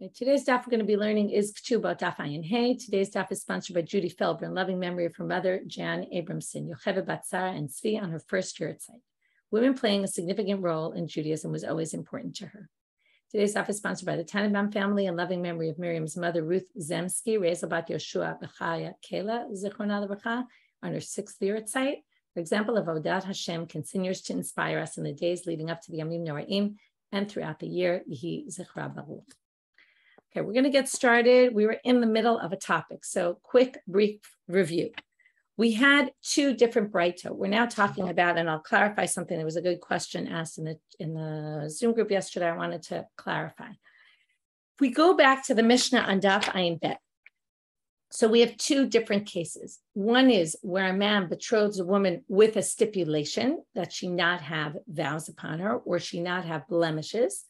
Okay, today's daf we're going to be learning is Ketubot daf Ayin Hey. Today's daf is sponsored by Judy Farber in loving memory of her mother, Jan Abramson, Yocheved Batzara, and Tzvi on her first year at site. Women playing a significant role in Judaism was always important to her. Today's daf is sponsored by the Tannenbaum family in loving memory of Miriam's mother, Ruth Zemsky, Rezel Bat Yoshua Bechaya Kela, Zichrona Lebracha, on her 6th year at site. Her example of Avodat Hashem continues to inspire us in the days leading up to the Yamim Noraim and throughout the year. Yehi Zichra Baruch. Okay, we're going to get started. We were in the middle of a topic, so quick, brief review. We had two different braitot. We're now talking about, and I'll clarify something. There was a good question asked in the Zoom group yesterday. I wanted to clarify. If we go back to the Mishna on Daf Ayin Bet, so we have two different cases. One is where a man betroths a woman with a stipulation that she not have vows upon her or she not have blemishes.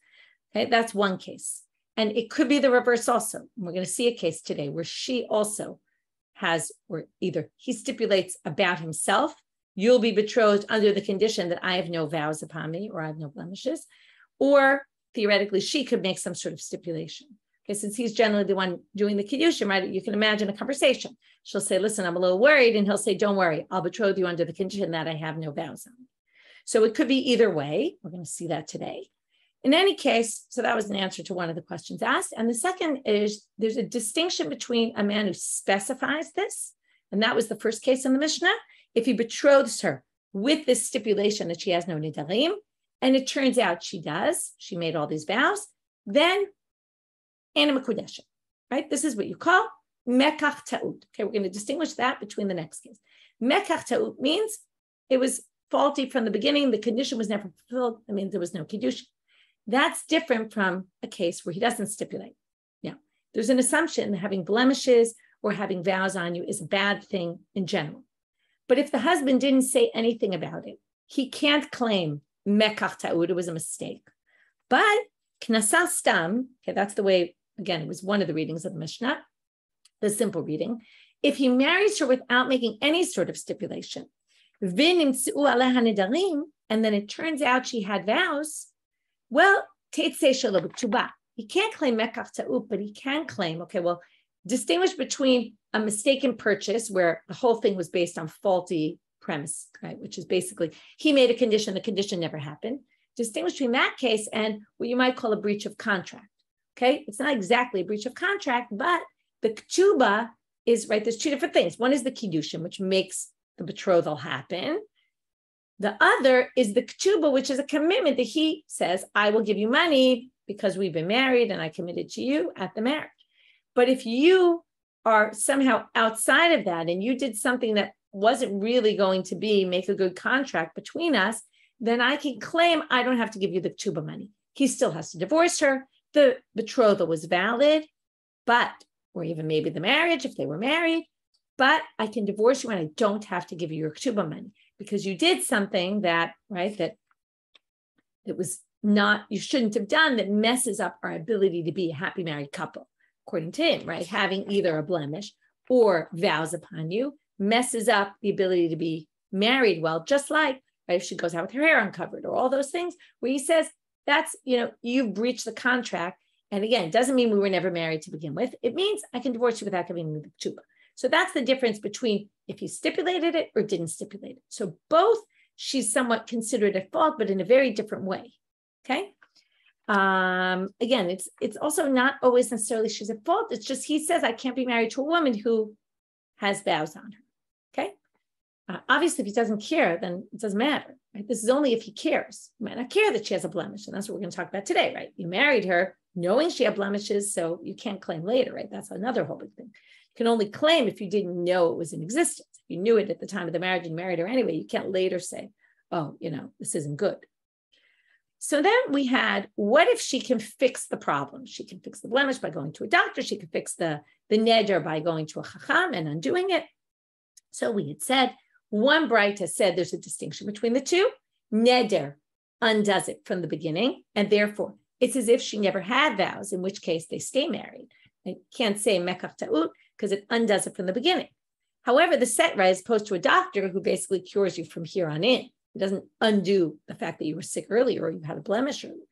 Okay, that's one case. And it could be the reverse also. We're going to see a case today where she also has, or either he stipulates about himself, you'll be betrothed under the condition that I have no vows upon me or I have no blemishes, or theoretically she could make some sort of stipulation. Okay, since he's generally the one doing the kiddushin, right? You can imagine a conversation. She'll say, listen, I'm a little worried. And he'll say, don't worry, I'll betroth you under the condition that I have no vows on me. So it could be either way. We're going to see that today. In any case, so that was an answer to one of the questions asked. And the second is there's a distinction between a man who specifies this, and that was the first case in the Mishnah, if he betroths her with this stipulation that she has no nidarim, and it turns out she does, she made all these vows, then anima kudesha, right? This is what you call mekach ta'ut. Okay, we're going to distinguish that between the next case. Mekach ta'ut means it was faulty from the beginning, the condition was never fulfilled, it means there was no kiddushin. That's different from a case where he doesn't stipulate. Now, there's an assumption that having blemishes or having vows on you is a bad thing in general. But if the husband didn't say anything about it, he can't claim mekach ta'ud, it was a mistake. But knasa stam, okay, that's the way, again, it was one of the readings of the Mishnah, the simple reading. If he marries her without making any sort of stipulation, and then it turns out she had vows, well, he can't claim mekach ta'ut, but he can claim, okay, well, distinguish between a mistaken purchase where the whole thing was based on faulty premise, right? Which is basically, he made a condition, the condition never happened. Distinguish between that case and what you might call a breach of contract, okay? It's not exactly a breach of contract, but the ketubah is, right, there's two different things. One is the kiddushin, which makes the betrothal happen. The other is the ketubah, which is a commitment that he says, I will give you money because we've been married and I committed to you at the marriage. But if you are somehow outside of that and you did something that wasn't really going to make a good contract between us, then I can claim I don't have to give you the ketubah money. He still has to divorce her. The betrothal was valid, or even maybe the marriage if they were married, but I can divorce you and I don't have to give you your ketubah money. Because you did something that, right, that was not, you shouldn't have done, that messes up our ability to be a happy married couple, according to him, right? Having either a blemish or vows upon you messes up the ability to be married well, just like, right, if she goes out with her hair uncovered or all those things, where he says, that's, you've breached the contract. And again, it doesn't mean we were never married to begin with. It means I can divorce you without giving you the ketubah. So that's the difference between if he stipulated it or didn't stipulate it. So both, she's somewhat considered at fault, but in a very different way, okay? Again, it's also not always necessarily she's at fault. It's just he says, I can't be married to a woman who has vows on her, okay? Obviously, if he doesn't care, then it doesn't matter, right? This is only if he cares. He might not care that she has a blemish, and that's what we're going to talk about today, right? You married her knowing she had blemishes, so you can't claim later, right? That's another whole big thing. Can only claim if you didn't know it was in existence. If you knew it at the time of the marriage and married her anyway, you can't later say, oh, this isn't good. So then we had, what if she can fix the problem? She can fix the blemish by going to a doctor. She can fix the neder by going to a chacham and undoing it. So we had said, one braita said there's a distinction between the two. Neder undoes it from the beginning, and therefore it's as if she never had vows, in which case they stay married. I can't say mekach ta'ut, because it undoes it from the beginning. However, the setra, as opposed to a doctor who basically cures you from here on in, it doesn't undo the fact that you were sick earlier or you had a blemish earlier.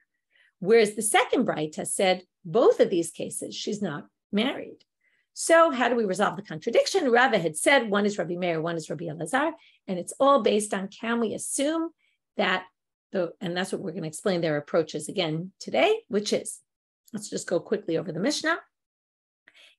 Whereas the second braita said, both of these cases, she's not married. So how do we resolve the contradiction? Rabbi had said one is Rabbi Meir, one is Rabbi Elazar, and it's all based on can we assume that and that's what we're going to explain their approaches again today, which is, let's just go quickly over the Mishnah.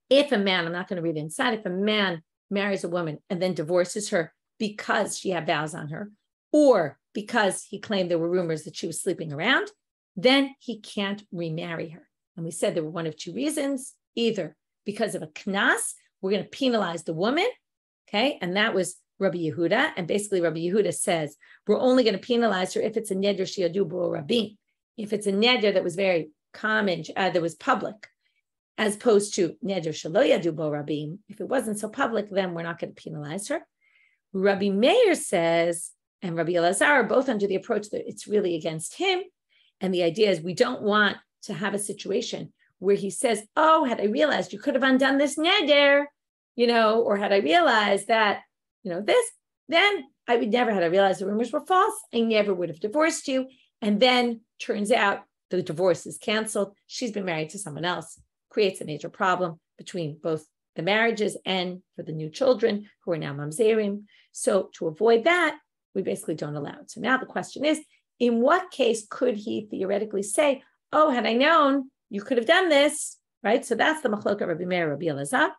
If a man, I'm not going to read it inside, if a man marries a woman and then divorces her because she had vows on her, or because he claimed there were rumors that she was sleeping around, then he can't remarry her. And we said there were one of two reasons, either because of a knas, we're going to penalize the woman, okay? And that was Rabbi Yehuda. And basically Rabbi Yehuda says, we're only going to penalize her if it's a neder shiadu bo rabim. If it's a neder that was very common, that was public, as opposed to neder shelo yadu bo rabim. If it wasn't so public, then we're not going to penalize her. Rabbi Meir says, and Rabbi Elazar are both under the approach that it's really against him. And the idea is we don't want to have a situation where he says, oh, had I realized you could have undone this neder, or had I realized that, this, then I would never, had I realized the rumors were false, I never would have divorced you. And then turns out the divorce is canceled. She's been married to someone else, creates a major problem between both the marriages and for the new children who are now mamzerim. So to avoid that, we basically don't allow it. So now the question is, in what case could he theoretically say, oh, had I known, you could have done this, right? So that's the machloka Rabbi Meir, Rabbi Elazar.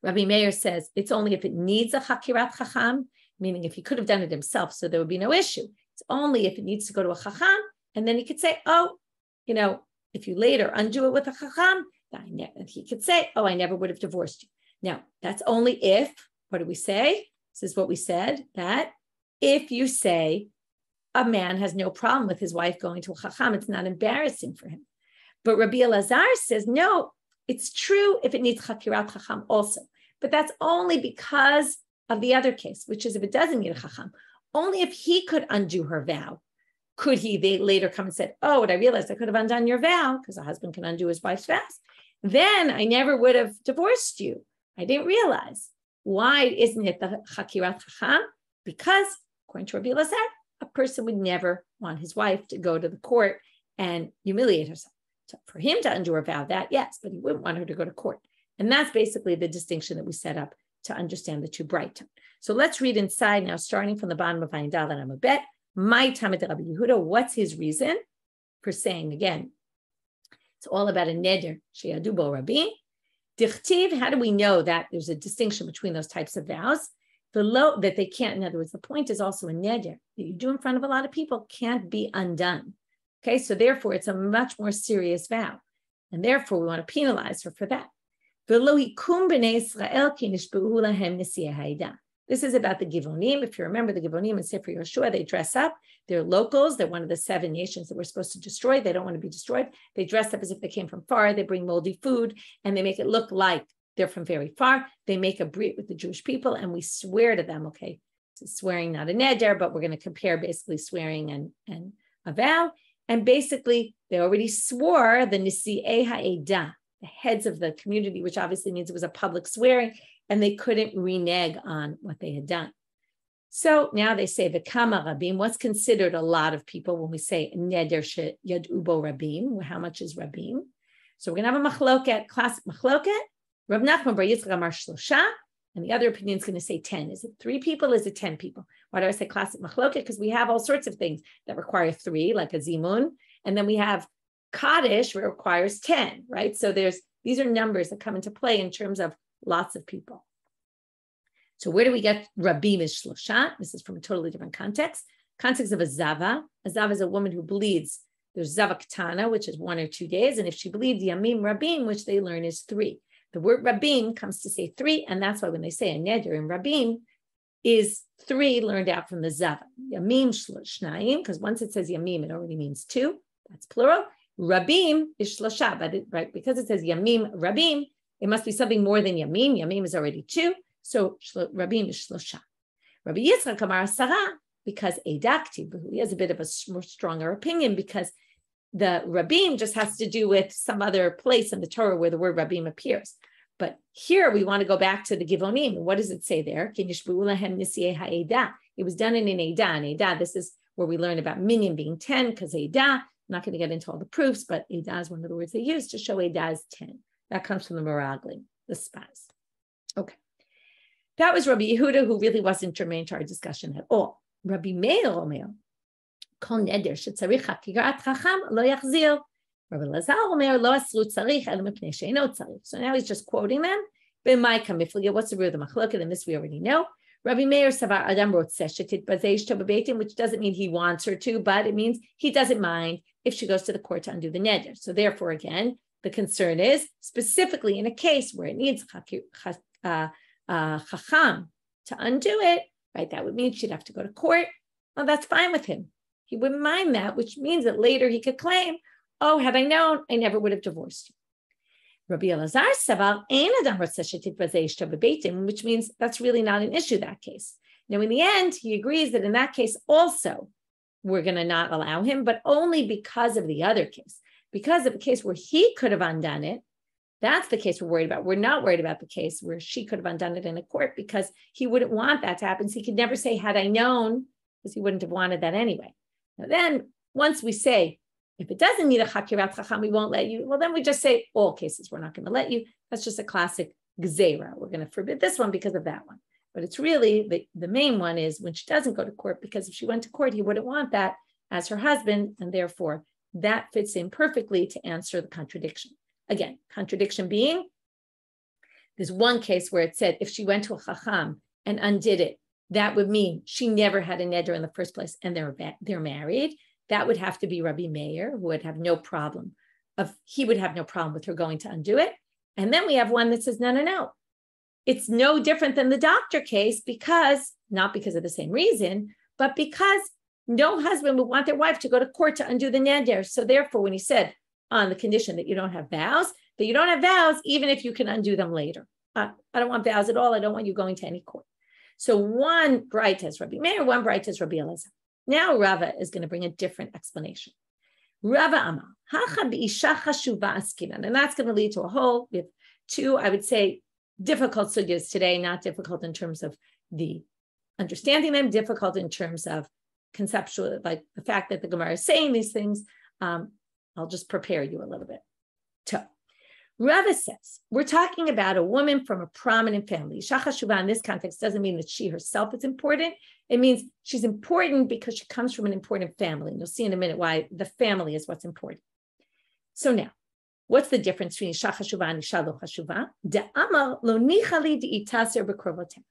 Rabbi Meir says it's only if it needs a chakirat chacham, meaning if he could have done it himself, so there would be no issue. It's only if it needs to go to a chacham, and then he could say, oh, if you later undo it with a chacham, he could say, oh, I never would have divorced you. Now, that's only if, what do we say? This is what we said, that if you say a man has no problem with his wife going to a chacham, it's not embarrassing for him. But Rabbi Elazar says, no, it's true if it needs chakirat chacham also. But that's only because of the other case, which is if it doesn't need a chacham. Only if he could undo her vow, could they later come and said, oh, what I realized I could have undone your vow, because a husband can undo his wife's vows. Then I never would have divorced you. I didn't realize. Why isn't it the chakirat chacham? Because, according to Rabbi Elazar, a person would never want his wife to go to the court and humiliate herself. So for him to undo her vow, that yes, but he wouldn't want her to go to court. And that's basically the distinction that we set up to understand the two braitot. So let's read inside now, starting from the bottom of Ayin Dalet Amud Bet. My Tamid Rabbi Yehuda, what's his reason for saying, again, it's all about a neder, she'yadu bo rabim. Dichtiv, how do we know that there's a distinction between those types of vows? That they can't, in other words, the point is also a neder that you do in front of a lot of people can't be undone. Okay, so therefore it's a much more serious vow. And therefore we want to penalize her for that. This is about the Givonim. If you remember the Givonim in Sefer Yoshua, they dress up. They're locals. They're one of the 7 nations that we're supposed to destroy. They don't want to be destroyed. They dress up as if they came from far. They bring moldy food and they make it look like they're from very far. They make a brit with the Jewish people and we swear to them, okay, so swearing not a neder, but we're going to compare basically swearing and a vow. And basically they already swore the Nisi'ei Ha'edah, the heads of the community, which obviously means it was a public swearing, and they couldn't renege on what they had done. So now they say the kama rabim, what's considered a lot of people when we say neder she'yadu bo rabim, how much is rabim? So we're going to have a machloket, classic machloket. Rav Nachman bar Yitzchak amar shlosha, and the other opinion is going to say 10. Is it 3 people? Is it 10 people? Why do I say classic machloket? Because we have all sorts of things that require 3, like a zimun, and then we have kaddish, where it requires 10, right? So these are numbers that come into play in terms of lots of people. So where do we get rabim is shlosha? This is from a totally different context. Context of a zava. A zava is a woman who bleeds. There's zava ketana, which is 1 or 2 days. And if she bleeds yamim rabim, which they learn is 3. The word rabim comes to say 3. And that's why when they say a neder in rabim is 3 learned out from the zava. Yamim shnayim, because once it says yamim, it already means 2. That's plural. Rabim is shlosha, but right, because it says yamim rabim, it must be something more than yamim. Yamim is already 2. So rabim is shlosha. Rabbi Yitzchak amar asara, because edakti, he has a bit of a more stronger opinion, because the rabim just has to do with some other place in the Torah where the word rabim appears. But here we want to go back to the Givonim. What does it say there? It was done in an edah. An edah, this is where we learn about minyan being 10, because edah not going to get into all the proofs, but Edah is one of the words they use to show Edah is 10. That comes from the Meraglim, the spies. Okay. That was Rabbi Yehuda, who really wasn't germane to our discussion at all. Rabbi Meir, Kol neder shetzarich hakirat chacham lo yachzir. Rabbi Elazar lo asru tzarich el mipnei she'eino tzarich. So now he's just quoting them. What's the root of the machloket? And this we already know. Rabbi Meir savar adam rotzeh shetitbazei ishto bebeitim, which doesn't mean he wants her to, but it means he doesn't mind if she goes to the court to undo the neder. So therefore, again, the concern is specifically in a case where it needs chacham to undo it, right? That would mean she'd have to go to court. Well, that's fine with him. He wouldn't mind that, which means that later he could claim, oh, had I known, I never would have divorced you. Rabbi Elazar savar ein adam rotzeh shetitbazei ishto bebeitim, which means that's really not an issue, that case. Now, in the end, he agrees that in that case also, we're going to not allow him, but only because of the other case. Because of a case where he could have undone it, that's the case we're worried about. We're not worried about the case where she could have undone it in a court because he wouldn't want that to happen. So he could never say, had I known, because he wouldn't have wanted that anyway. Now then, once we say, if it doesn't need a chakirat chacham, we won't let you. Well, then we just say all cases, we're not going to let you. That's just a classic gzeira. We're going to forbid this one because of that one. But it's really, the main one is when she doesn't go to court, because if she went to court, he wouldn't want that as her husband. And therefore, that fits in perfectly to answer the contradiction. Again, contradiction being, there's one case where it said if she went to a chacham and undid it, that would mean she never had a neder in the first place and they're married. That would have to be Rabbi Meir, who would have no problem with her going to undo it. And then we have one that says, no. It's no different than the doctor case because, not because of the same reason, but because no husband would want their wife to go to court to undo the neder. So therefore, when he said on the condition that you don't have vows, even if you can undo them later. I don't want vows at all. I don't want you going to any court. So one braita is Rabbi Meir, one braita is Rabbi Elazar. Now Rava is going to bring a different explanation. Rava Amar, hacha b'isha chashuva askinan, and that's going to lead to a whole, we have two, I would say, difficult sugyas today, not difficult in terms of the understanding them, difficult in terms of conceptual, like the fact that the Gemara is saying these things. I'll just prepare you a little bit. So, Rava says, we're talking about a woman from a prominent family. Isha chashuva in this context doesn't mean that she herself is important. It means she's important because she comes from an important family. And you'll see in a minute why the family is what's important. So now, what's the difference between Isha chashuva and Isha lo chashuva? De'amar lo nichali de'itaser b'krovotem.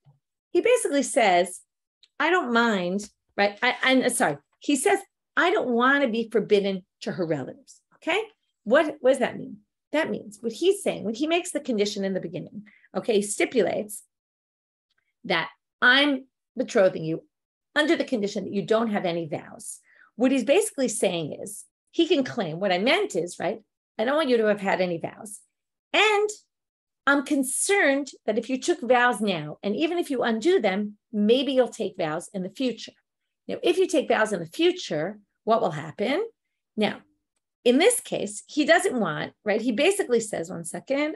He basically says, I don't mind, right? He says, I don't want to be forbidden to her relatives. Okay? What does that mean? That means what he's saying, when he makes the condition in the beginning, okay, he stipulates that I'm betrothing you under the condition that you don't have any vows. What he's basically saying is, he can claim, what I meant is, right, I don't want you to have had any vows. And I'm concerned that if you took vows now, and even if you undo them, maybe you'll take vows in the future. Now, if you take vows in the future, what will happen? Now, in this case, he doesn't want, right? He basically says, one second.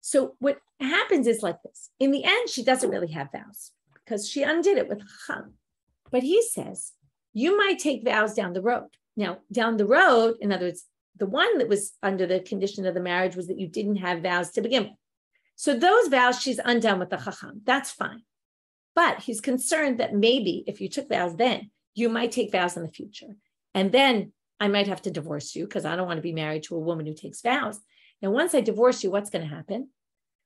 So what happens is like this. In the end, she doesn't really have vows because she undid it with chacham. But he says, you might take vows down the road. Now, down the road, in other words, the one that was under the condition of the marriage was that you didn't have vows to begin with. So those vows, she's undone with the chacham. That's fine. But he's concerned that maybe if you took vows then, you might take vows in the future. And then I might have to divorce you because I don't want to be married to a woman who takes vows. Now, once I divorce you, what's going to happen?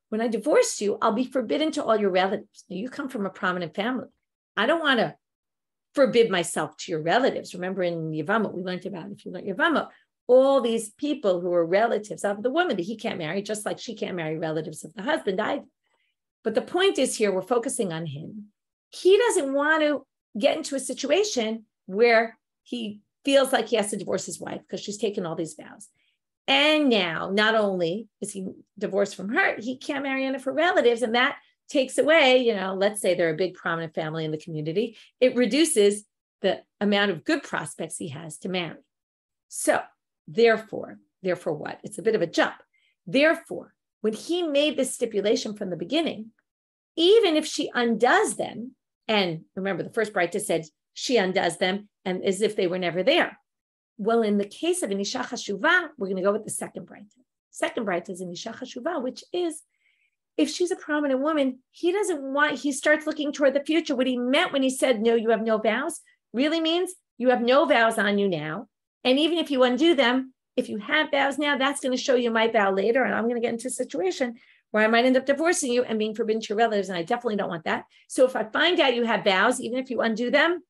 When I divorce you, I'll be forbidden to all your relatives. Now, you come from a prominent family. I don't want to forbid myself to your relatives. Remember in Yevamot, we learned about, if you learn Yevamot, all these people who are relatives of the woman that he can't marry, just like she can't marry relatives of the husband either. But the point is here, we're focusing on him. He doesn't want to get into a situation where he feels like he has to divorce his wife because she's taken all these vows. And now, not only is he divorced from her, he can't marry any of her relatives. And that takes away, let's say they're a big prominent family in the community. It reduces the amount of good prospects he has to marry. So therefore what? It's a bit of a jump. Therefore, when he made this stipulation from the beginning, even if she undoes them, and remember, the first braita said she undoes them and as if they were never there. Well, in the case of an isha chashuva, we're going to go with the second braita. Second braita is an isha chashuva, which is if she's a prominent woman, he starts looking toward the future. What he meant when he said, no, you have no vows, really means you have no vows on you now. And even if you undo them, if you have vows now, that's going to show you my vow later. And I'm going to get into a situation where I might end up divorcing you and being forbidden to your relatives. And I definitely don't want that. So if I find out you have vows, even if you undo them,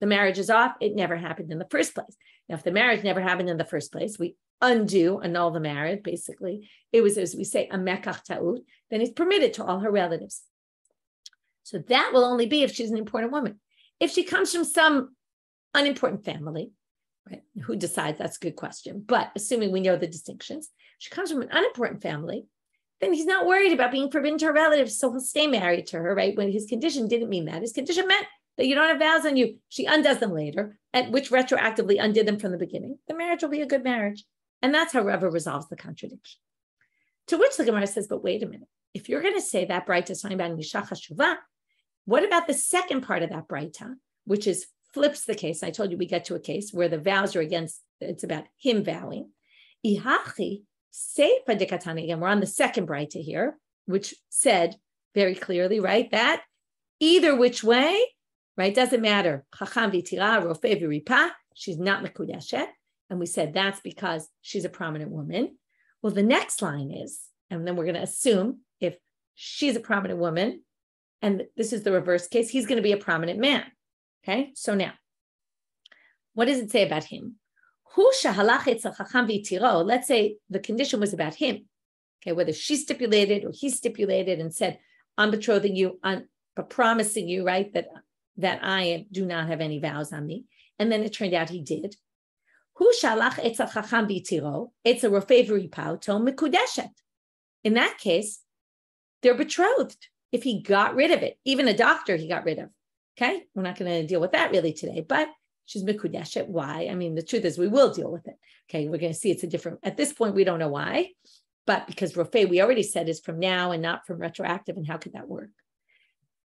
the marriage is off. It never happened in the first place. Now, if the marriage never happened in the first place, we annul the marriage, basically. It was, as we say, a mekach ta'ut, then it's permitted to all her relatives. So that will only be if she's an important woman. If she comes from some unimportant family, right? Who decides? That's a good question. But assuming we know the distinctions, she comes from an unimportant family, then he's not worried about being forbidden to her relatives, so he'll stay married to her, right? When his condition didn't mean that. His condition meant that you don't have vows on you. She undoes them later, and which retroactively undid them from the beginning. The marriage will be a good marriage. And that's how Rabbi resolves the contradiction. To which the Gemara says, but wait a minute. If you're going to say that braita is talking about an isha chashuva, what about the second part of that braita, which is flips the case? I told you we get to a case where the vows are against, it's about him vowing. Ihachi seifa dekatani. Again, we're on the second braita here, which said very clearly, right, that either which way, right, doesn't matter. Chacham v'tira, rofei v'ripa, she's not mekudeshet. And we said that's because she's a prominent woman. Well, the next line is, and then we're going to assume if she's a prominent woman, and this is the reverse case, he's going to be a prominent man. Okay, so now, what does it say about him? Let's say the condition was about him. Okay, whether she stipulated or he stipulated and said, I'm betrothing you, I'm promising you, right, that I do not have any vows on me. And then it turned out he did. In that case, they're betrothed. If he got rid of it, even a doctor he got rid of. Okay, we're not going to deal with that really today, but she's mekudeshet. Why? I mean, the truth is we will deal with it. Okay, we're going to see it's a different, at this point, we don't know why, but because rofei, we already said, is from now and not from retroactive, and how could that work?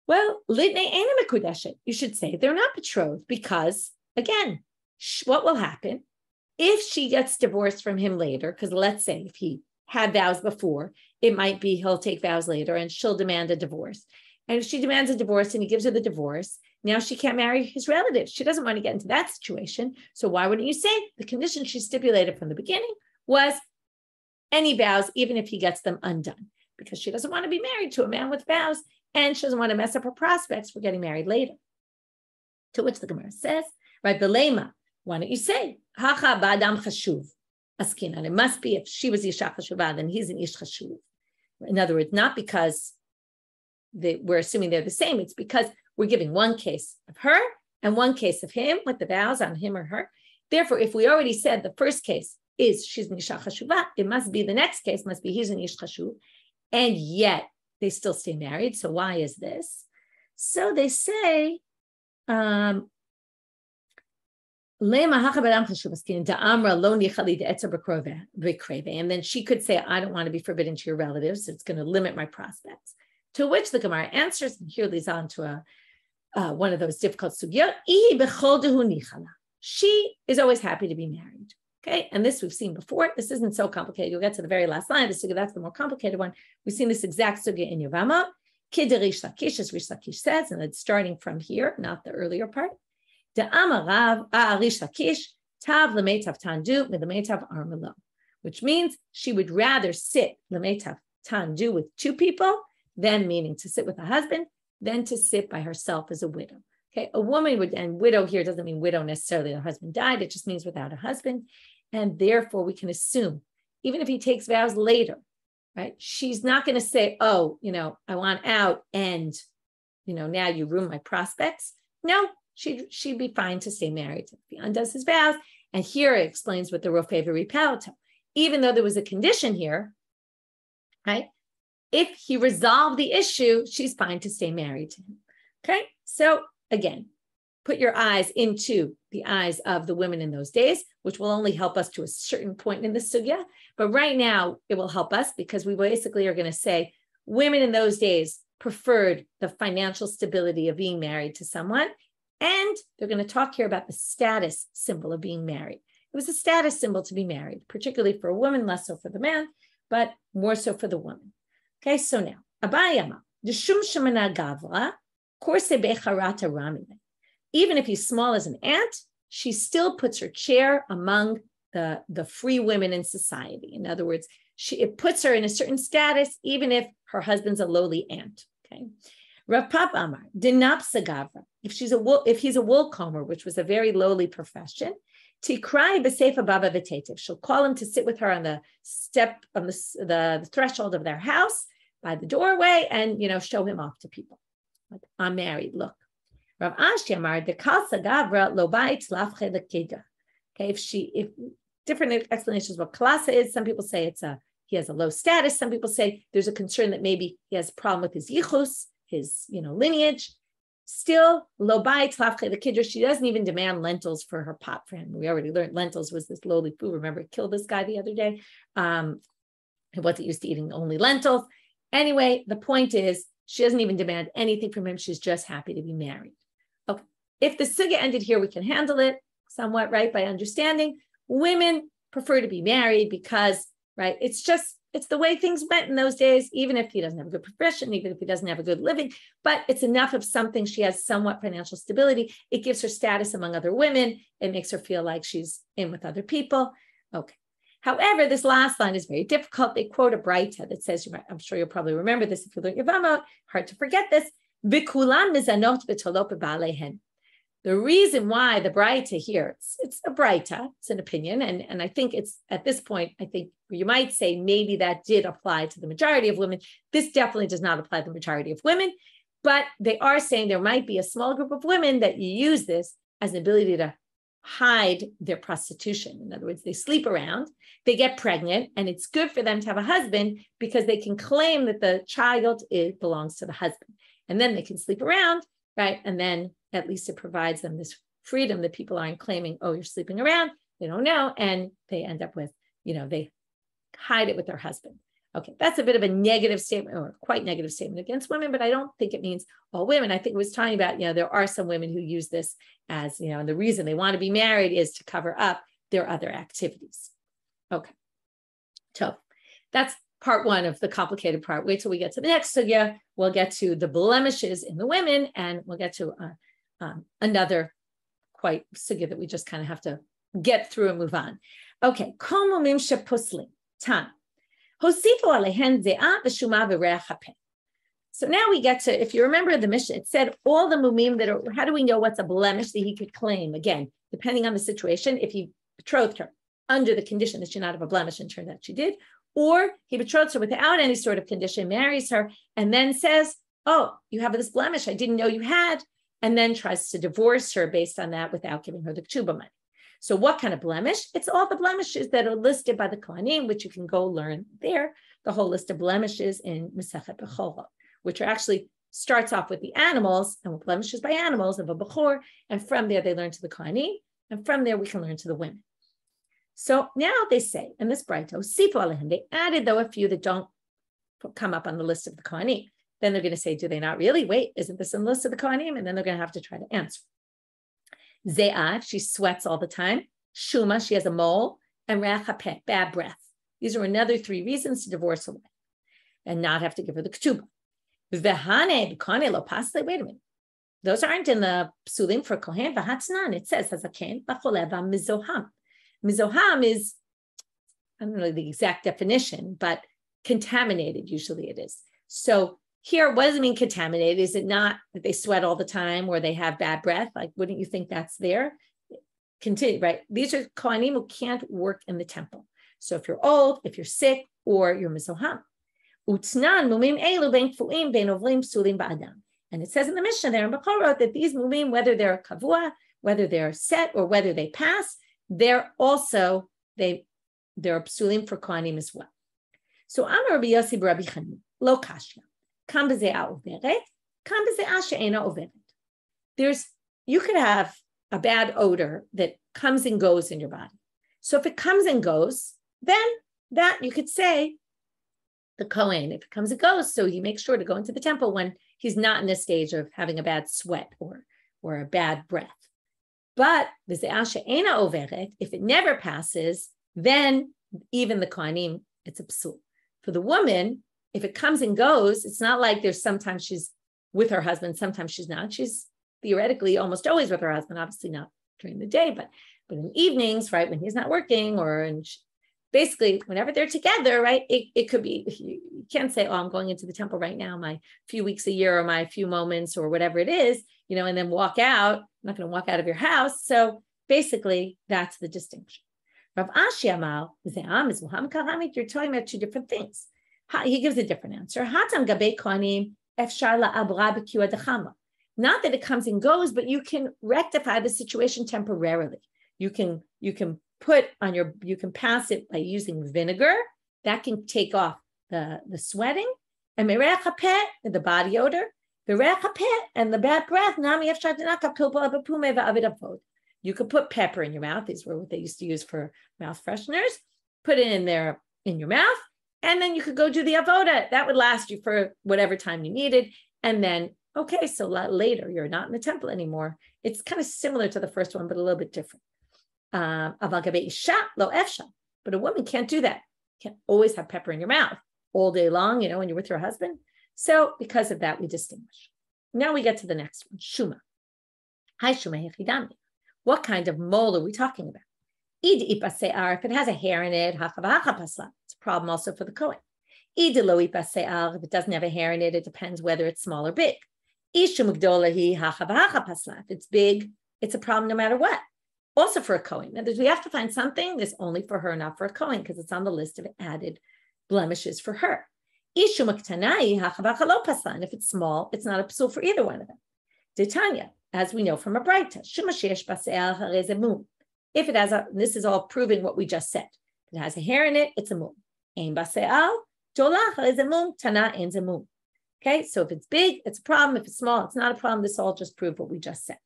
Well, litnei ena mekudeshet. You should say they're not betrothed because, again, what will happen if she gets divorced from him later? Because let's say if he had vows before, it might be he'll take vows later and she'll demand a divorce. And if she demands a divorce and he gives her the divorce, now she can't marry his relatives. She doesn't want to get into that situation. So why wouldn't you say the condition she stipulated from the beginning was any vows, even if he gets them undone? Because she doesn't want to be married to a man with vows and she doesn't want to mess up her prospects for getting married later. To which the Gemara says, right, belema, why don't you say, hacha ba'adam chashuv askinan? It must be if she was isha chashuva, then he's an ish chashuv. In other words, not because we're assuming they're the same. It's because we're giving one case of her and one case of him with the vows on him or her. Therefore, if we already said the first case is she's an isha chashuva, it must be the next case must be he's an ish chashuv, and yet they still stay married. So why is this? So they say, and then she could say, I don't want to be forbidden to your relatives. It's going to limit my prospects. To which the Gemara answers, and here leads on to one of those difficult sugyot. She is always happy to be married. Okay, and this we've seen before. This isn't so complicated. You'll get to the very last line of the sugya. That's the more complicated one. We've seen this exact sugya in Yavama. Kid Rish Lakish, as Rish Lakish says, and it's starting from here, not the earlier part. Which means she would rather sit lemetav tandu with two people, than meaning to sit with a husband, than to sit by herself as a widow. Okay, a woman would, and widow here doesn't mean widow necessarily, the husband died, it just means without a husband. And therefore we can assume, even if he takes vows later, right, she's not going to say, oh, I want out and, now you ruin my prospects. No, she'd be fine to stay married. If he undoes his vows, and here it explains what the rofei v'ripauto, even though there was a condition here, right? If he resolved the issue, she's fine to stay married to him. Okay, so again, put your eyes into the eyes of the women in those days, which will only help us to a certain point in the sugya. But right now, it will help us because we basically are going to say women in those days preferred the financial stability of being married to someone, And they're going to talk here about the status symbol of being married. It was a status symbol to be married, particularly for a woman, less so for the man, but more so for the woman. Okay, so now, Abayama, Deshum Shemana Gavra, Korse Becharata Ramile. Even if he's small as an ant, she still puts her chair among the free women in society. In other words, it puts her in a certain status, even if her husband's a lowly ant. Okay. Rav Papa Amar, Dinapsa Gavra, if he's a wool comber, which was a very lowly profession, Tikrai B'Seifa Baba V'Tetiv. She'll call him to sit with her on the step, on the threshold of their house, by the doorway, and show him off to people. Like, I'm married, look. Rav Ashi Amar, the Kalsa Gavra Lo Bait Lafche Lekeda. Okay, if different explanations what klasa is, some people say he has a low status, some people say there's a concern that maybe he has a problem with his yichus, his lineage. Still, lo bait lafche the kiddush, she doesn't even demand lentils for her pot for him. We already learned lentils was this lowly food. Remember, it killed this guy the other day. He wasn't used to eating only lentils. Anyway, the point is, she doesn't even demand anything from him. She's just happy to be married. Okay, if the sugya ended here, we can handle it somewhat, right, by understanding. Women prefer to be married because, right, it's the way things went in those days, even if he doesn't have a good profession, even if he doesn't have a good living, but it's enough of something. She has somewhat financial stability. It gives her status among other women. It makes her feel like she's in with other people. Okay. However, this last line is very difficult. They quote a braita that says, I'm sure you'll probably remember this if you learn Yevamot, hard to forget this. V'kulan mizanot v'tolot b'balehen. The reason why the braita here, it's a braita, it's an opinion, and I think it's, at this point, I think you might say maybe that did apply to the majority of women. This definitely does not apply to the majority of women, but they are saying there might be a small group of women that you use this as an ability to hide their prostitution. In other words, they sleep around, they get pregnant, and it's good for them to have a husband because they can claim that the child belongs to the husband. And then they can sleep around, right? And then at least it provides them this freedom that people aren't claiming, oh, you're sleeping around. They don't know. And they end up with, they hide it with their husband. Okay, that's a bit of a negative statement, or quite negative statement against women, but I don't think it means all women. I think it was talking about, there are some women who use this as, and the reason they want to be married is to cover up their other activities. Okay, so that's part one of the complicated part. Wait till we get to the next sugya. We'll get to the blemishes in the women, and we'll get to another quite sugya that we just kind of have to get through and move on. Okay, komumim shepuslim tan. So now we get to, if you remember the Mishna, it said all the mumim that are, how do we know what's a blemish that he could claim? Again, depending on the situation, if he betrothed her under the condition that she not have a blemish, and turned out she did, or he betroths her without any sort of condition, marries her, and then says, oh, you have this blemish, I didn't know you had, and then tries to divorce her based on that without giving her the ketubot money. So what kind of blemish? It's all the blemishes that are listed by the kohanim, which you can go learn there, the whole list of blemishes in Masechet Bechorot, which are actually starts off with the animals and with blemishes by animals of a bechor, and from there they learn to the kohanim, and from there we can learn to the women. So now they say, in this braitot, sifu alehem, they added though a few that don't come up on the list of the kohanim. Then they're going to say, do they not really? Wait, isn't this on the list of the kohanim? And then they're going to have to try to answer. Ze'at, she sweats all the time. Shuma, she has a mole. And re'ach, bad breath. These are another 3 reasons to divorce a wife and not have to give her the ketubah. V'hane b'kane lo pasle. Wait a minute. Those aren't in the psulim for kohen. V'hatznan, it says, hazaken b'cholev mizoham. Mizoham is, I don't know the exact definition, but contaminated, usually it is. So here, what does it mean contaminated? Is it not that they sweat all the time or they have bad breath? Like, wouldn't you think that's there? Continue, right? These are kohanim who can't work in the temple. So if you're old, if you're sick, or you're mizoham. Utnan mumim elu ben kfuim ben ovlim psulim ba'adam. And it says in the Mishna there in Bechorot that these mumim, whether they're kavua, whether they're set, or whether they pass, they're also, they're psulim for kohanim as well. So Amar Rabbi Yossi b'Rabbi Chanina, lo kashya. You could have a bad odor that comes and goes in your body. So if it comes and goes, then that you could say the Kohen, if it comes and goes, so he makes sure to go into the temple when he's not in a stage of having a bad sweat or or a bad breath. But if it never passes, then even the kohanim, it's a psul. For the woman, if it comes and goes, it's not like there's sometimes she's with her husband, sometimes she's not. She's theoretically almost always with her husband, obviously not during the day, but in evenings, right, when he's not working, or basically whenever they're together, right, it could be, you can't say, oh, I'm going into the temple right now, my few weeks a year or my few moments or whatever it is, and then walk out. I'm not going to walk out of your house. So basically that's the distinction. Rav Ashi Amal, you're talking about two different things. He gives a different answer. Hatam gabe kohanim efshar la'abra b'kiwa dechama. Not that it comes and goes, but you can rectify the situation temporarily. You can put on you can pass it by using vinegar. That can take off the sweating. And the body odor. And the bad breath. You could put pepper in your mouth. These were what they used to use for mouth fresheners. Put it in your mouth. And then you could go do the avoda. That would last you for whatever time you needed. And then, okay, so later you're not in the temple anymore. It's kind of similar to the first one, but a little bit different. But a woman can't do that. Can't always have pepper in your mouth all day long, when you're with your husband. So because of that, we distinguish. Now we get to the next one, Shuma. Hi, Shuma Hechidami. What kind of mole are we talking about? If it has a hair in it, it's a problem also for the Kohen. If it doesn't have a hair in it, it depends whether it's small or big. If it's big, it's a problem no matter what. Also for a Kohen. Now, we have to find something that's only for her, not for a Kohen, because it's on the list of added blemishes for her. If it's small, it's not a psul for either one of them. Titania, as we know from a braita, if it has this is all proving what we just said. If it has a hair in it, it's a mum. Okay, so if it's big, it's a problem. If it's small, it's not a problem. This all just proved what we just said.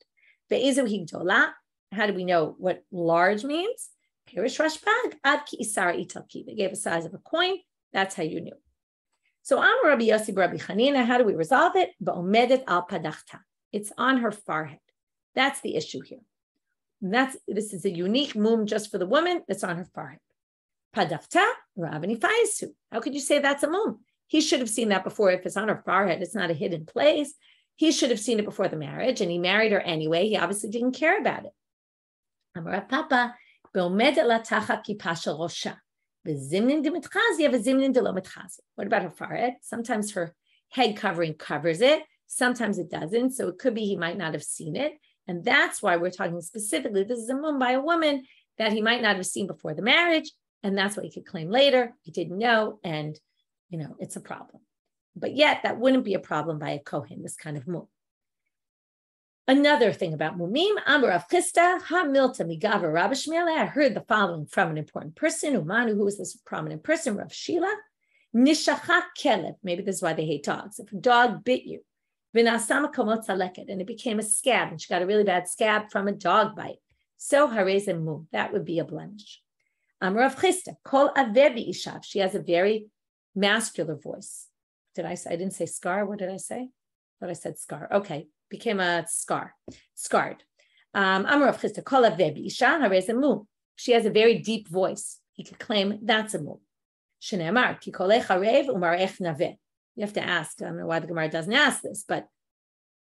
How do we know what large means? They gave a size of a coin. That's how you knew. So Amar Rabbi Yossi Rabbi Chanina, how do we resolve it? It's on her forehead. That's the issue here. This is a unique mum just for the woman. It's on her forehead. Padafta Rabbanit. How could you say that's a mum? He should have seen that before. If it's on her forehead, it's not a hidden place. He should have seen it before the marriage, and he married her anyway. He obviously didn't care about it. Amar Papa, what about her forehead? Sometimes her head covering covers it. Sometimes it doesn't. So it could be he might not have seen it. And that's why we're talking specifically, this is a mum by a woman that he might not have seen before the marriage. And that's what he could claim later. He didn't know. And, it's a problem. But yet that wouldn't be a problem by a kohen, this kind of mum. Another thing about mumim, Amar Rav Chisda, Ha Milta Migava Rabbi Shmuel. I heard the following from an important person, Umanu, who is this prominent person, Rav Shila. Nishacha Kelev, maybe this is why they hate dogs. If a dog bit you, and it became a scab, and she got a really bad scab from a dog bite. So harez and mum, that would be a blemish. Amar Rav Chisda, Kol Avebi Ishav. She has a very masculine voice. I didn't say scar. What did I say? But I said scar. Okay, became a scar. Scarred. Amar Rav Chisda, Kol Avebi Ishav harez and mum. She has a very deep voice. He could claim that's a mum. Shneimar ki kolech harev umarech naveh. You have to ask. I don't know why the Gemara doesn't ask this, but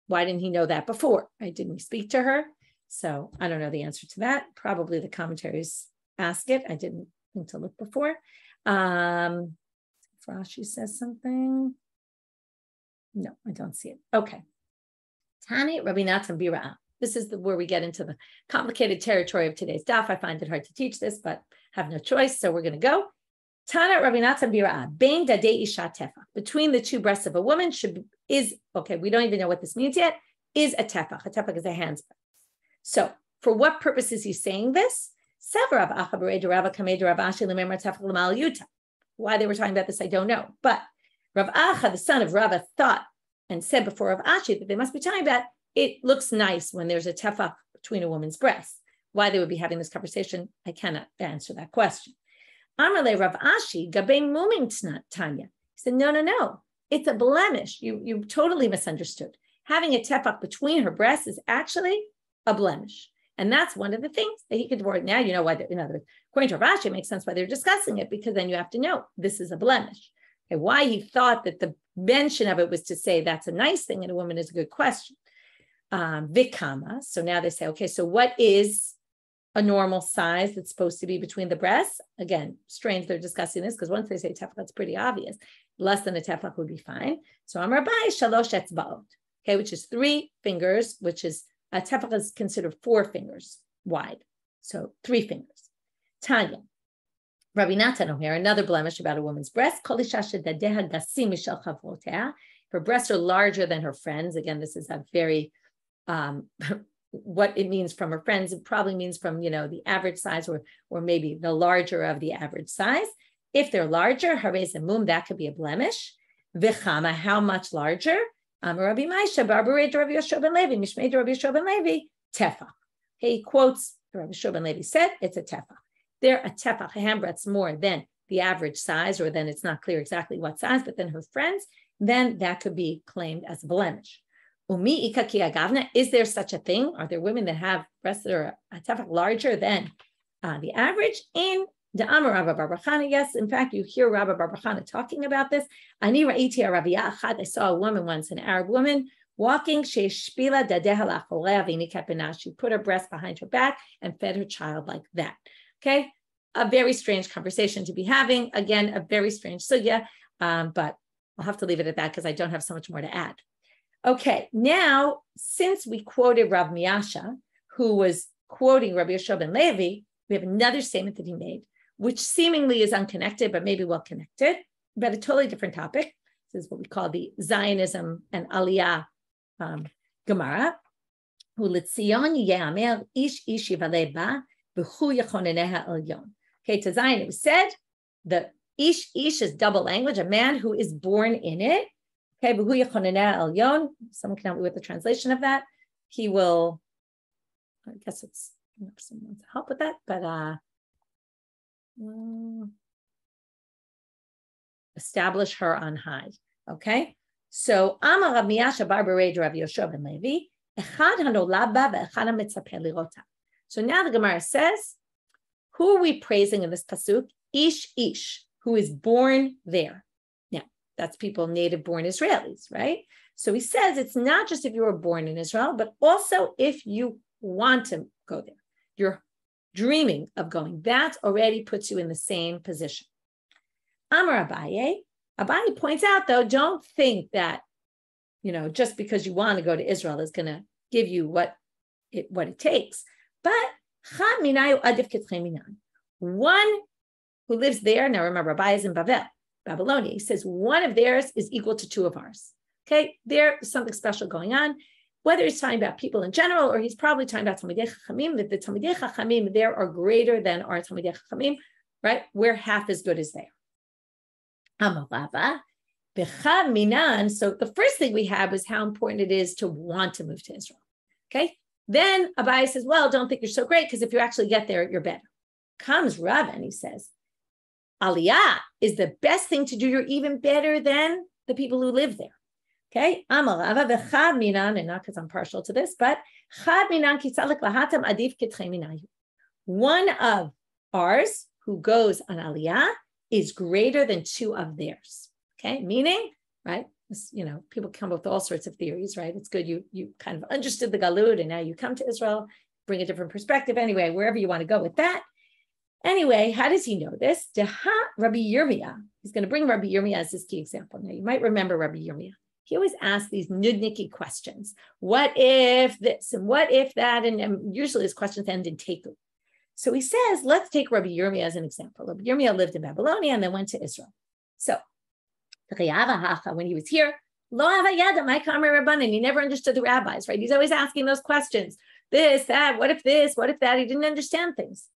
why didn't he know that before? Right? Didn't we speak to her? So I don't know the answer to that. Probably the commentaries ask it. I didn't think to look before. Rashi says something. No, I don't see it. Okay. Tani Rabbi Natan Bira. This is where we get into the complicated territory of today's daf. I find it hard to teach this, but have no choice. So we're going to go. Tana Rabbanit Bira, Bain Dadei Isha Tefach, between the two breasts of a woman is okay. We don't even know what this means yet. Is a tefach. A tefach is a hand's breadth. So, for what purpose is he saying this? Why they were talking about this, I don't know. But Rav Acha, the son of Rava, thought and said before Rav Ashi that they must be talking about it looks nice when there's a tefach between a woman's breasts. Why they would be having this conversation, I cannot answer that question. Amarle Rav Ashi, Gabe Mumim Tanya. He said, no. It's a blemish. You totally misunderstood. having a tefach between her breasts is actually a blemish. And that's one of the things that he could avoid. Now you know why, in other words, according to Rashi, it makes sense why they're discussing it, because then you have to know this is a blemish. Okay, why he thought that the mention of it was to say that's a nice thing in a woman is a good question. Vikama. So now they say, okay, so what is a normal size that's supposed to be between the breasts? Again, strange they're discussing this because once they say tefach, it's pretty obvious. Less than a tefach would be fine. So I'm Rabbi shalosh etzbaot, okay, which is 3 fingers, which is a tefach is considered 4 fingers wide. So 3 fingers. Tanya. Rabbi Natan here, another blemish about a woman's breast. Her breasts are larger than her friends. Again, this is a very, what it means from her friends, it probably means from, the average size or maybe the larger of the average size. If they're larger, harez mum, that could be a blemish. Vichama, how much larger? Rabbi Maisha, Barbaret Rabbi Yeshua ben Levi, Mishmei Rabbi Yeshua ben Levi, tefach. He quotes Rabbi Yeshua ben Levi said, it's a tefach. They're a tefach, a handbreadth more than the average size, or then it's not clear exactly what size, but then her friends, then that could be claimed as a blemish. Umi ika ki agavna, is there such a thing? Are there women that have breasts that are a tefach larger than the average? In the Amar Rabba Bar Bar Chana, yes, in fact, you hear Rabba Bar Bar Chana talking about this. Ani ra'iti Arabiya achad, I saw a woman once, an Arab woman, walking, she shpila dadeha lacholea v'ini kapena. She put her breast behind her back and fed her child like that. Okay, a very strange conversation to be having. Again, a very strange sugya, but I'll have to leave it at that because I don't have so much more to add. Okay, now, since we quoted Rav Miasha, who was quoting Rabbi Yeshua ben Levi, we have another statement that he made, which seemingly is unconnected, but maybe well connected, but a totally different topic. This is what we call the Zionism and Aliyah Gemara. Okay, to Zion, it was said, the ish is double language, a man who is born in it. Okay, someone can help me with the translation of that. He will, I guess it's someone to help with that, but establish her on high. Okay, so Amar Rav Miasha bar Bered Rav Yeshua ben Levi. So now the Gemara says, who are we praising in this pasuk? Ish, who is born there. Now, that's people native born Israelis, right? So he says it's not just if you were born in Israel, but also if you want to go there. You're dreaming of going. That already puts you in the same position. Amar Abaye. Abaye points out, though, don't think that, just because you want to go to Israel is going to give you what it takes. But one who lives there, now remember, Rabbi is in Babylonia. He says one of theirs is equal to 2 of ours. Okay, there's something special going on. Whether he's talking about people in general, or he's probably talking about Talmidei Chachamim, that the Talmidei Chachamim there are greater than our Talmidei Chachamim, right? We're half as good as they are. So the first thing we have is how important it is to want to move to Israel. Okay. Then Abaye says, well, don't think you're so great, because if you actually get there, you're better. Comes Rav and he says, Aliyah is the best thing to do. You're even better than the people who live there. Okay. And not because I'm partial to this, but one of ours who goes on Aliyah is greater than 2 of theirs. Okay. Meaning, right? People come up with all sorts of theories, right? It's good. You kind of understood the Galut and now you come to Israel, bring a different perspective. Anyway, wherever you want to go with that. Anyway, how does he know this? Rabbi Yirmiyah. He's going to bring Rabbi Yirmiyah as his key example. Now, you might remember Rabbi Yirmiyah. He always asks these nudnicky questions. What if this and what if that? And usually his questions end in teku. So he says, let's take Rabbi Yirmiyah as an example. Rabbi Yirmiyah lived in Babylonia and then went to Israel. So when he was here, he never understood the rabbis, right? He's always asking those questions. This, that, what if this, what if that? He didn't understand things.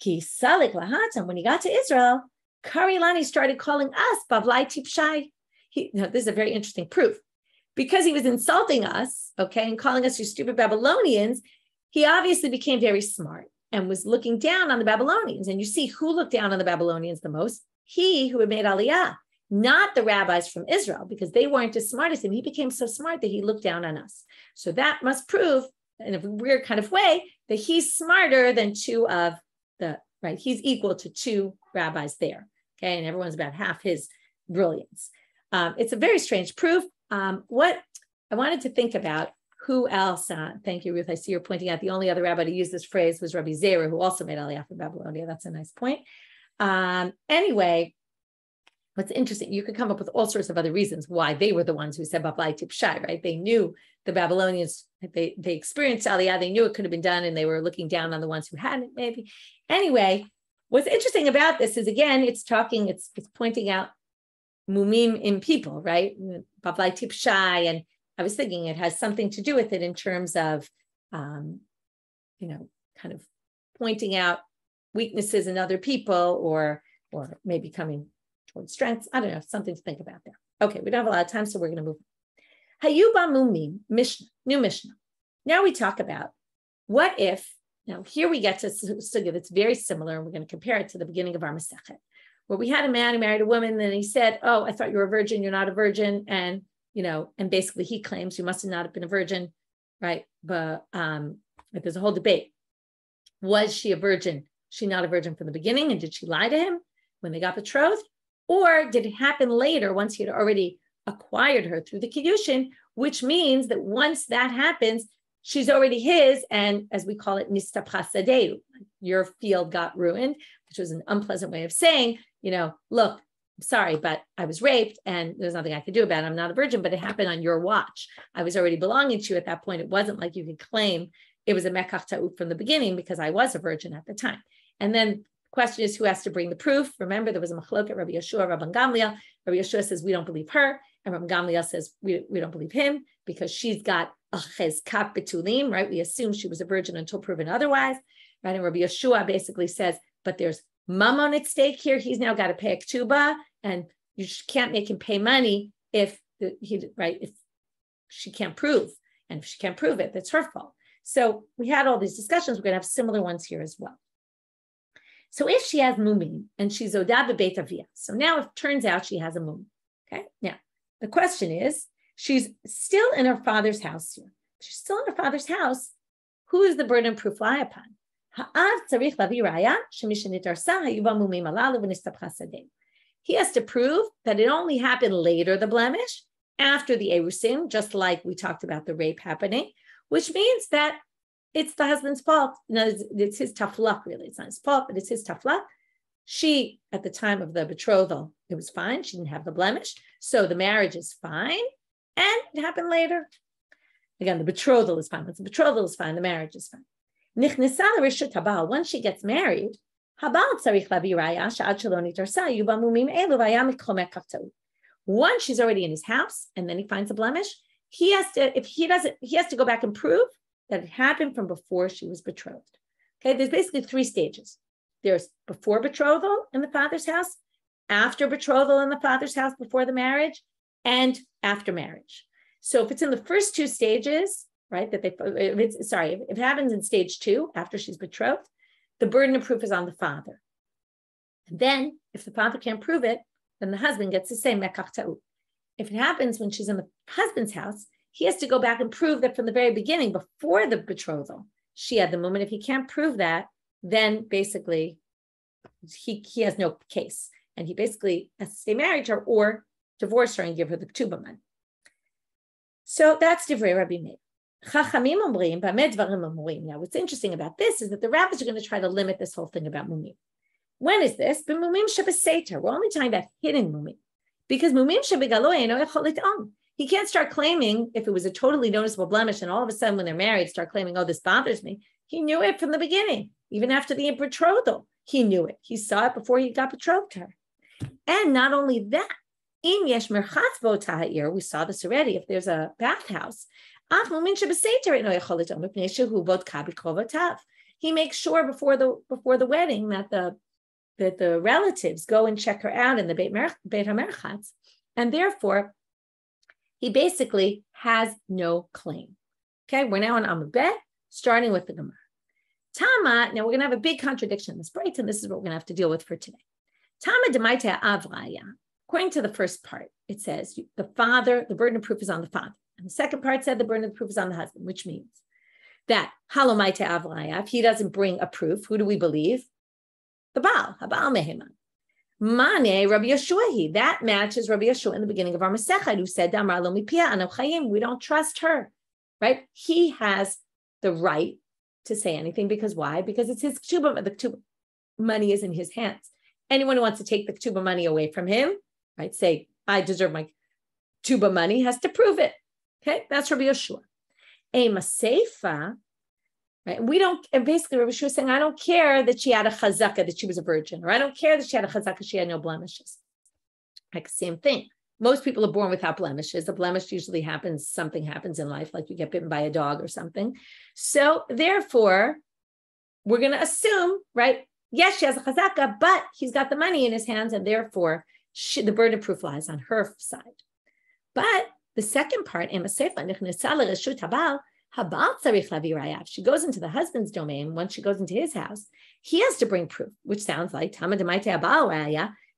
When he got to Israel, Karilani started calling us Bavlai Tipshai. This is a very interesting proof. Because he was insulting us, okay, and calling us you stupid Babylonians, he obviously became very smart and was looking down on the Babylonians. And you see who looked down on the Babylonians the most? He who had made Aliyah. not the rabbis from Israel, because they weren't as smart as him. He became so smart that he looked down on us. So that must prove, in a weird kind of way, that he's smarter than he's equal to two rabbis there. Okay, and everyone's about half his brilliance. It's a very strange proof. What I wanted to think about, who else? Thank you, Ruth. I see you're pointing out the only other rabbi to use this phrase was Rabbi Zera, who also made Aliyah from Babylonia. That's a nice point. Anyway, what's interesting, you could come up with all sorts of other reasons why they were the ones who said Bablai Tipshai, right? They knew the Babylonians, they experienced Aliyah, they knew it could have been done, and they were looking down on the ones who hadn't, maybe. Anyway, what's interesting about this is, again, it's pointing out mumim in people, right? Bablai Tipshai, and I was thinking it has something to do with it in terms of, kind of pointing out weaknesses in other people, or maybe coming towards strengths. I don't know, something to think about there. Okay, we don't have a lot of time, so we're going to move on. Hayuba mumim, Mishna, new Mishna. Now we talk about what if, now here we get to sugya that's very similar, and we're going to compare it to the beginning of our Masechet, where we had a man who married a woman, and he said, oh, I thought you were a virgin, you're not a virgin, and basically he claims you must not have been a virgin, right? But there's a whole debate. Was she a virgin? She not a virgin from the beginning, and did she lie to him when they got betrothed? Or did it happen later, once he had already acquired her through the Kiddushin, which means that once that happens, she's already his, and as we call it, nistaprasadeu, your field got ruined, which was an unpleasant way of saying, look, I'm sorry, but I was raped, and there's nothing I could do about it. I'm not a virgin, but it happened on your watch. I was already belonging to you at that point. It wasn't like you could claim it was a mekach ta'ut from the beginning, because I was a virgin at the time. And then the question is, who has to bring the proof? Remember, there was a machlok at Rabbi Yeshua, Rabban Gamliel. Rabbi Yeshua says, we don't believe her. And Rabban Gamliel says, we don't believe him, because she's got a chezkat betulim, right? We assume she was a virgin until proven otherwise, right? And Rabbi Yeshua basically says, but there's mammon at stake here. He's now got to pay a ketubah, and you can't make him pay money if she can't prove. And if she can't prove it, that's her fault. So we had all these discussions. We're going to have similar ones here as well. So if she has mumim and she's odad bebeit avia, so now it turns out she has a mum. Okay. Now the question is, she's still in her father's house here. She's still in her father's house. Who is the burden of proof lie upon? He has to prove that it only happened later, the blemish, after the erusin, just like we talked about the rape happening, which means that it's the husband's fault. No, it's his tough luck, really. It's not his fault, but it's his tough luck. She, at the time of the betrothal, it was fine. She didn't have the blemish. So the marriage is fine. And it happened later. Again, the betrothal is fine. Once the betrothal is fine, the marriage is fine. Once she gets married, once she's already in his house and then he finds a blemish, he has to go back and prove that it happened from before she was betrothed. Okay, there's basically three stages. There's before betrothal in the father's house, after betrothal in the father's house before the marriage, and after marriage. So if it's in the first two stages, right, if it happens in stage 2, after she's betrothed, the burden of proof is on the father. And then if the father can't prove it, then the husband gets to say mekach ta'ut. If it happens when she's in the husband's house, he has to go back and prove that from the very beginning, before the betrothal, she had the moment. If he can't prove that, then basically he has no case. And he basically has to stay married to her or divorce her and give her the ketubah money. So that's divrei Rabbi Meir. Chachamim omrim, b'amed dvarim omrim. Now, what's interesting about this is that the rabbis are going to try to limit this whole thing about mumim. When is this? B'mumim shebeseiter. We're only talking about hidden mumim. Because mumim shebegalo eino echol litom. He can't start claiming, if it was a totally noticeable blemish, and all of a sudden when they're married, start claiming, oh, this bothers me. He knew it from the beginning. Even after the betrothal, he knew it. He saw it before he got betrothed to her. And not only that, im yesh merchatz bo tahir, we saw this already, if there's a bathhouse, he makes sure before the wedding that the relatives go and check her out in the Beit HaMerchatz, and therefore he basically has no claim. Okay, we're now on Amud Bet, starting with the Gemara. Tama, now we're going to have a big contradiction in this braita, and this is what we're going to have to deal with for today. Tama demaita avraya. According to the first part, it says the burden of proof is on the father. And the second part said the burden of proof is on the husband, which means that halomaita avlaya, if he doesn't bring a proof, who do we believe? The Baal, Habal Meheman. Mane Rabbi Yeshua, that matches Rabbi Yeshua in the beginning of our Masechah, who said, Damar lo mipia anu chayim, we don't trust her, right? He has the right to say anything because why? Because it's his ketubah, the ketubah money is in his hands. Anyone who wants to take the ketubah money away from him, right, say, I deserve my ketubah money, has to prove it. Okay, that's Rabbi Yeshua. A maseifa, right? And basically Rabbi Yeshua is saying, I don't care that she had a chazaka, that she was a virgin, or I don't care that she had a chazaka, she had no blemishes. Like same thing. Most people are born without blemishes. A blemish usually happens, something happens in life, like you get bitten by a dog or something. So therefore, we're going to assume, right? Yes, she has a chazaka, but he's got the money in his hands, and therefore the burden of proof lies on her side. But the second part, she goes into the husband's domain. Once she goes into his house, he has to bring proof, which sounds like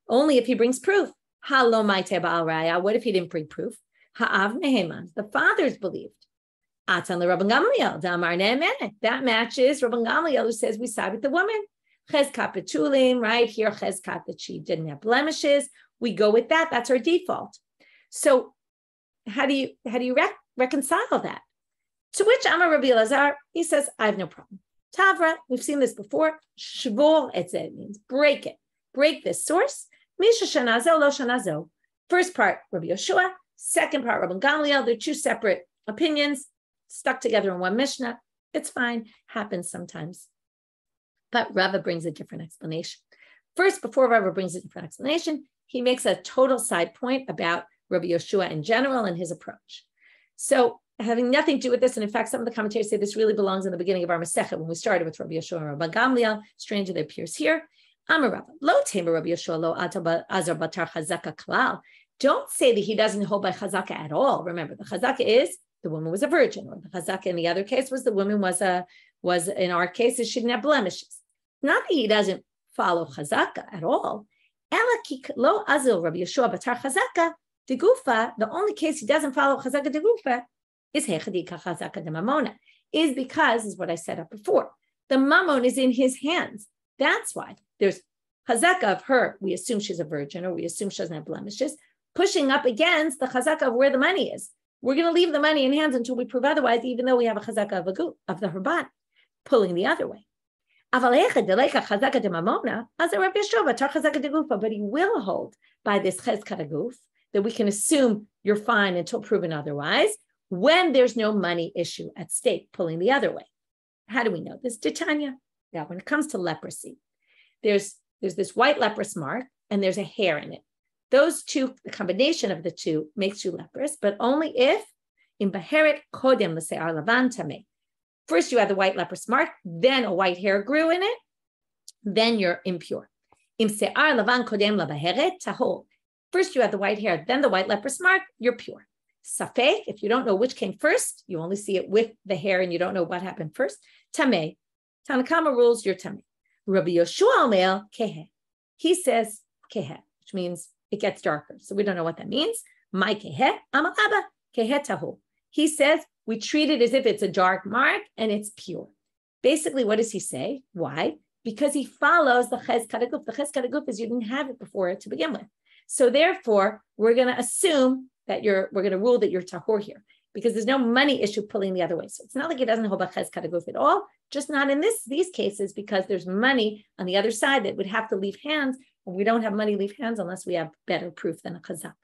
only if he brings proof. What if he didn't bring proof? The father's believed. That matches Rabban Gamliel, who says we side with the woman. Chezkat betulim, right here, chezkat that she didn't have blemishes. We go with that. That's our default. So how do you reconcile that? To which Amar Rabbi Elazar, he says, I have no problem. Tavra, we've seen this before. Shvor etzeh means break it. Break this source. Misha shanazo lo shanazo. First part, Rabbi Yeshua. Second part, Rabban Gamliel. They're two separate opinions stuck together in one Mishna. It's fine. Happens sometimes. But Rava brings a different explanation. First, before Rava brings a different explanation, he makes a total side point about Rabbi Yeshua in general and his approach. So having nothing to do with this, and in fact, some of the commentators say this really belongs in the beginning of our Masechah when we started with Rabbi Yeshua and Rabban Gamliel. Strangely, it appears here. Amar Rava, lo tema Rabbi Yeshua lo Elazar batar chazaka klal. Don't say that he doesn't hold by chazaka at all. Remember, the chazaka is the woman was a virgin, or the chazaka in the other case was the woman was in our case, she didn't have blemishes. Not that he doesn't follow chazaka at all. Lo azil Rabbi Yeshua batar chazaka degufa. The only case he doesn't follow chazaka degufa is hechadika chazaka de mamona. Is because, is what I said up before. The mammon is in his hands. That's why there's chazaka of her. We assume she's a virgin, or we assume she doesn't have blemishes, pushing up against the chazaka of where the money is. We're going to leave the money in hands until we prove otherwise, even though we have a chazaka of the Rabbanit pulling the other way. But he will hold by this chezkat aguf that we can assume you're fine until proven otherwise when there's no money issue at stake pulling the other way. How do we know this? Titania. Now, when it comes to leprosy, there's this white leprous mark and there's a hair in it. Those two, the combination of the two makes you leprous, but only if in baheret kodem l'se'ar lavan tameh. First, you had the white leprous mark, then a white hair grew in it, then you're impure. Im se'ar lavan kodem labaheret tahol. First, you had the white hair, then the white leprous mark, you're pure. Safek, if you don't know which came first, you only see it with the hair and you don't know what happened first. Tameh. Tanakama rules, you're tameh. Rabbi Yeshua Omer kehe. He says kehe, which means it gets darker. So we don't know what that means. My kehe, amal abba, kehe tahol. He says we treat it as if it's a dark mark and it's pure. Basically, what does he say? Why? Because he follows the chezkat aguf. The chezkat aguf is you didn't have it before to begin with. So therefore, we're going to assume that we're going to rule that you're tahor here because there's no money issue pulling the other way. So it's not like it doesn't hold by chezkat aguf at all, just not in these cases because there's money on the other side that would have to leave hands, and we don't have money leave hands unless we have better proof than a chazak.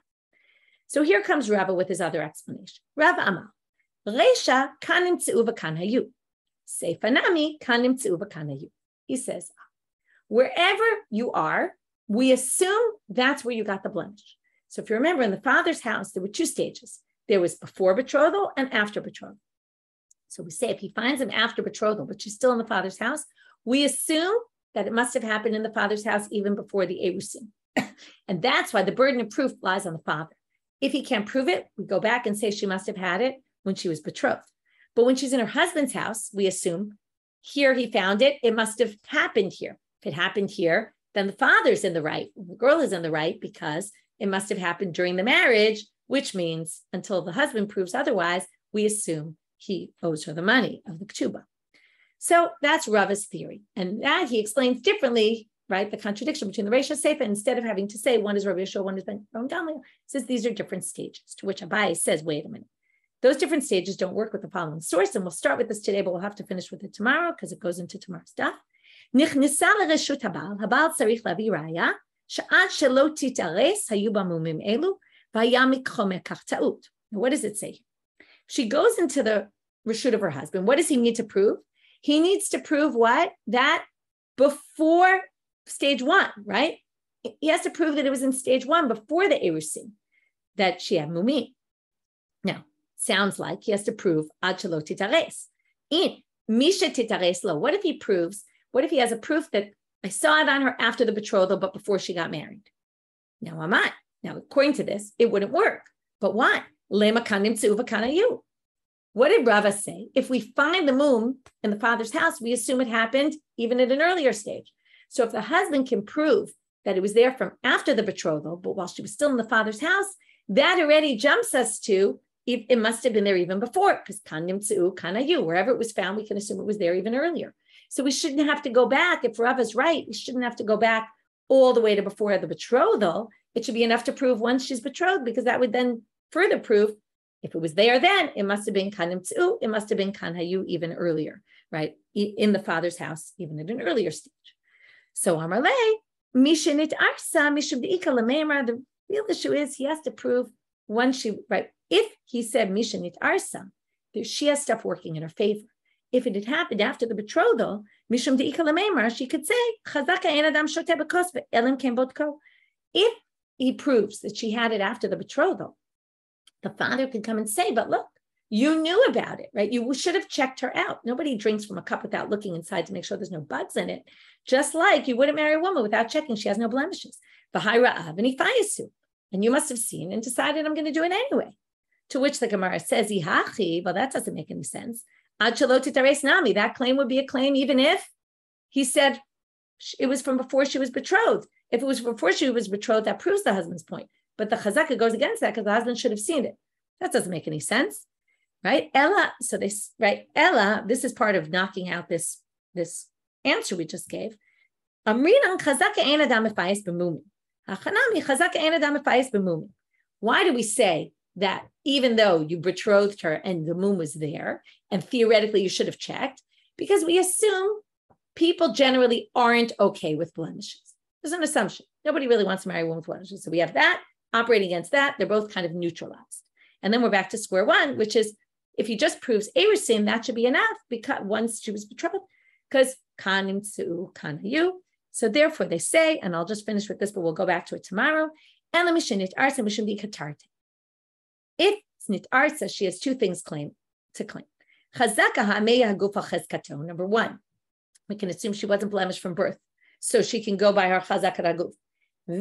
So here comes Rabbi with his other explanation. Rav Amal, Reisha kanim tzu v'kan hayu, Seifanami kanim tzu v'kan hayu. He says, wherever you are, we assume that's where you got the blemish. So if you remember, in the father's house, there were two stages. There was before betrothal and after betrothal. So we say if he finds him after betrothal, but she's still in the father's house, we assume that it must have happened in the father's house even before the erusin. And that's why the burden of proof lies on the father. If he can't prove it, we go back and say she must have had it when she was betrothed. But when she's in her husband's house, we assume here he found it, it must have happened here. If it happened here, then the father's in the right, the girl is in the right because it must have happened during the marriage, which means until the husband proves otherwise, we assume he owes her the money of the ketubah. So that's Rava's theory. And that he explains differently, right? The contradiction between the Reisha Seifa, instead of having to say one is Rabbi Yeshua, one is Ben Gamliel, says these are different stages, to which Abai says, wait a minute. Those different stages don't work with the following source. And we'll start with this today, but we'll have to finish with it tomorrow because it goes into tomorrow's stuff. נכנסה לרשות הבעל צריך להביא ראיה, שעד שלא תתארס, היו במומים אלו, והיה מקחו מekach טעות. What does it say? She goes into the reshut of her husband. What does he need to prove? He needs to prove what? That before stage one, right? He has to prove that it was in stage one, before the erusin, that she had mumim. Now, sounds like he has to prove ad shelo titares. In misha titares lo. What if he proves? What if he has a proof that I saw it on her after the betrothal, but before she got married? Now, Amat. Now, according to this, it wouldn't work. But why? Lema kanim tzuva kanayu. What did Rava say? If we find the mum in the father's house, we assume it happened even at an earlier stage. So if the husband can prove that it was there from after the betrothal, but while she was still in the father's house, that already jumps us to, it must have been there even before, because kanim tzu kanayu, wherever it was found, we can assume it was there even earlier. So we shouldn't have to go back. If Rava's right, we shouldn't have to go back all the way to before the betrothal. It should be enough to prove once she's betrothed, because that would then further prove if it was there then, it must have been kanim tzu, it must have been kanhayu even earlier, right? In the father's house, even at an earlier stage. So Amarle, mishinit arsa, mishum deika lameimar, the real issue is he has to prove once she, right? If he said mishinit arsa, she has stuff working in her favor. If it had happened after the betrothal, mishum deika lameimar, she could say, chazaka ein adam shote bekos ve'elim kem botko. If he proves that she had it after the betrothal, the father could come and say, but look, you knew about it, right? You should have checked her out. Nobody drinks from a cup without looking inside to make sure there's no bugs in it. Just like you wouldn't marry a woman without checking she has no blemishes. And you must have seen and decided I'm going to do it anyway. To which the Gemara says, well, that doesn't make any sense. That claim would be a claim even if he said it was from before she was betrothed. If it was before she was betrothed, that proves the husband's point. But the chazaka goes against that because the husband should have seen it. That doesn't make any sense, right? Ella, so they, right? Ella, this is part of knocking out this answer we just gave. Amrinan chazaka ein adam mefayis b'mumim. Hachanami chazaka ein adam mefayis b'mumim. Why do we say that even though you betrothed her and the mum was there, and theoretically you should have checked? Because we assume people generally aren't okay with blemishes. There's an assumption. Nobody really wants to marry a woman with blemishes. So we have that. Operating against that, they're both kind of neutralized. And then we're back to square one, which is if he just proves erusin, that should be enough because once she was betrothed, because kanim tzu kanayu. So therefore they say, and I'll just finish with this, but we'll go back to it tomorrow. If it's nit arsa, she has two things to claim. Number one, we can assume she wasn't blemished from birth, so she can go by her chazaka raguf. She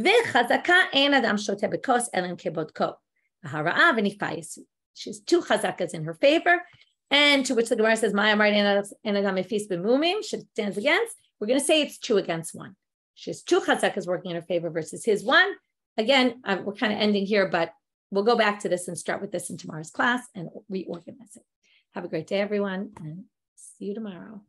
has two chazakas in her favor, and to which the Gemara says, stands against. We're going to say it's 2 against 1. She has 2 chazakas working in her favor versus his 1. Again, we're kind of ending here, but we'll go back to this and start with this in tomorrow's class and reorganize it. Have a great day, everyone, and see you tomorrow.